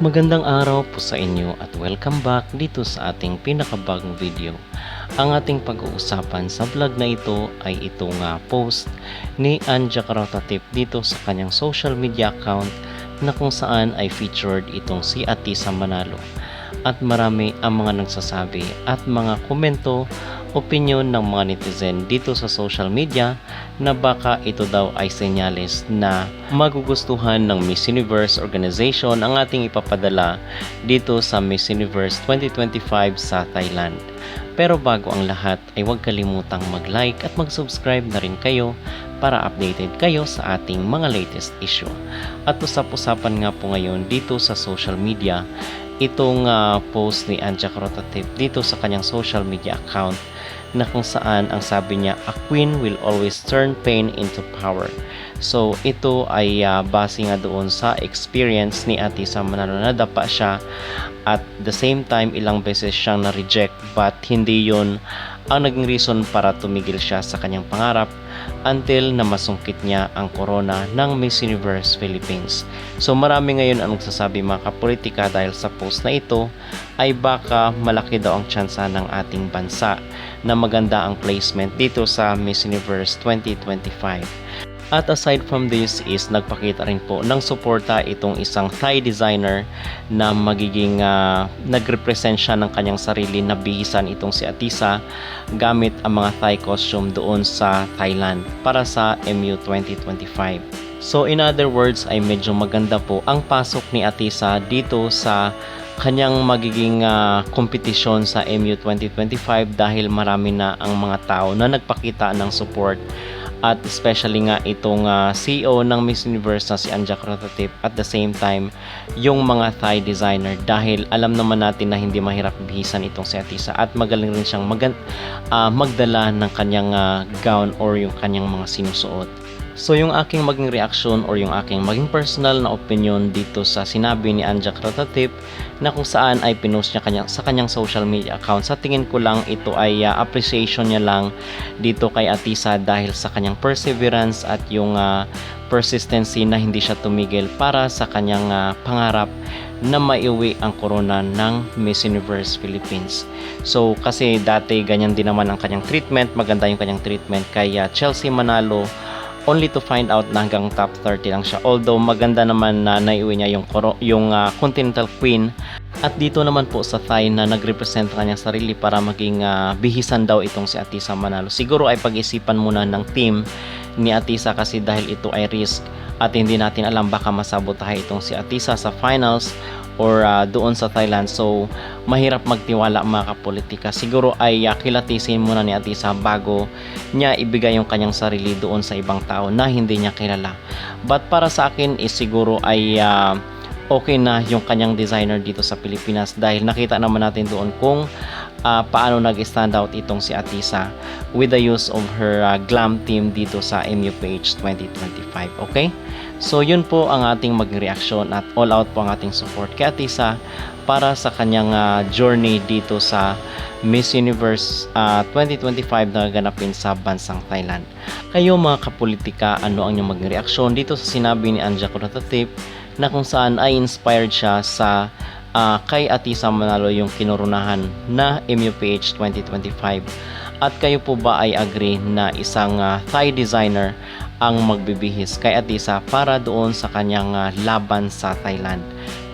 Magandang araw po sa inyo at welcome back dito sa ating pinakabagong video. Ang ating pag-uusapan sa vlog na ito ay itong post ni Anja Karatatip dito sa kanyang social media account na kung saan ay featured itong si Atisa Manalo. At marami ang mga nagsasabi at mga komento, opinion ng mga netizen dito sa social media na baka ito daw ay senyales na magugustuhan ng Miss Universe organization ang ating ipapadala dito sa Miss Universe 2025 sa Thailand. Pero bago ang lahat ay huwag kalimutang mag-like at mag-subscribe na rin kayo para updated kayo sa ating mga latest issue. At usap-usapan nga po ngayon dito sa social media itong post ni Anja Karatatip dito sa kanyang social media account na kung saan ang sabi niya, "A queen will always turn pain into power." So ito ay base nga doon sa experience ni Atisa Manalo na nadapa siya at the same time ilang beses siyang na-reject but hindi yon ang naging reason para tumigil siya sa kanyang pangarap until na masungkit niya ang corona ng Miss Universe Philippines. So marami ngayon ang nagsasabi mga kapolitika dahil sa post na ito ay baka malaki daw ang tsansa ng ating bansa na maganda ang placement dito sa Miss Universe 2025. At aside from this is nagpakita rin po ng suporta itong isang Thai designer na magiging nagrepresent siya ng kanyang sarili na bihisan itong si Atisa gamit ang mga Thai costume doon sa Thailand para sa MU 2025. So in other words ay medyo maganda po ang pasok ni Atisa dito sa kanyang magiging kompetisyon sa MU 2025 dahil marami na ang mga tao na nagpakita ng support at especially nga itong CEO ng Miss Universe na si Anja Karatatip at the same time yung mga Thai designer dahil alam naman natin na hindi mahirap bihisan itong si Atisa at magaling rin siyang magdala ng kanyang gown or yung kanyang mga sinusuot. So yung aking maging reaction or yung aking maging personal na opinion dito sa sinabi ni Anja Karatatip na kung saan ay pinost niya sa kanyang social media account, sa tingin ko lang ito ay appreciation niya lang dito kay Atisa dahil sa kanyang perseverance at yung persistency na hindi siya tumigil para sa kanyang pangarap na maiuwi ang corona ng Miss Universe Philippines. So kasi dati ganyan din naman ang kanyang treatment, maganda yung kanyang treatment kay Chelsea Manalo, only to find out na hanggang top 30 lang siya. Although maganda naman na naiuwi niya yung Continental Queen. At dito naman po sa Thai na nagrepresent kanyang sarili para maging bihisan daw itong si Atisa Manalo. Siguro ay pag-isipan muna ng team ni Atisa kasi dahil ito ay risk at hindi natin alam baka masabotahe itong si Atisa sa finals or doon sa Thailand. So mahirap magtiwala mga kapolitika. Siguro ay kilatisin muna ni Atisa bago niya ibigay yung kanyang sarili doon sa ibang tao na hindi niya kilala. But para sa akin is siguro ay okay na yung kanyang designer dito sa Pilipinas dahil nakita naman natin doon kung paano nag-stand out itong si Atisa with the use of her glam team dito sa MUPH 2025. Okay? So yun po ang ating maging reaction at all out po ang ating support kay Atisa para sa kanyang journey dito sa Miss Universe 2025 na gaganapin sa bansang Thailand. Kayo mga kapolitika, ano ang inyong maging reaksyon dito sa sinabi ni Anja Karatatip na kung saan ay inspired siya sa kay Atisa Manalo yung kinurunahan na MUPH 2025? At kayo po ba ay agree na isang Thai designer ang magbibihis kay Atisa para doon sa kanyang laban sa Thailand?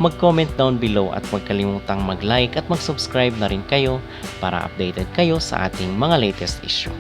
Mag-comment down below at huwag kalimutang mag-like at mag-subscribe na rin kayo para updated kayo sa ating mga latest issue.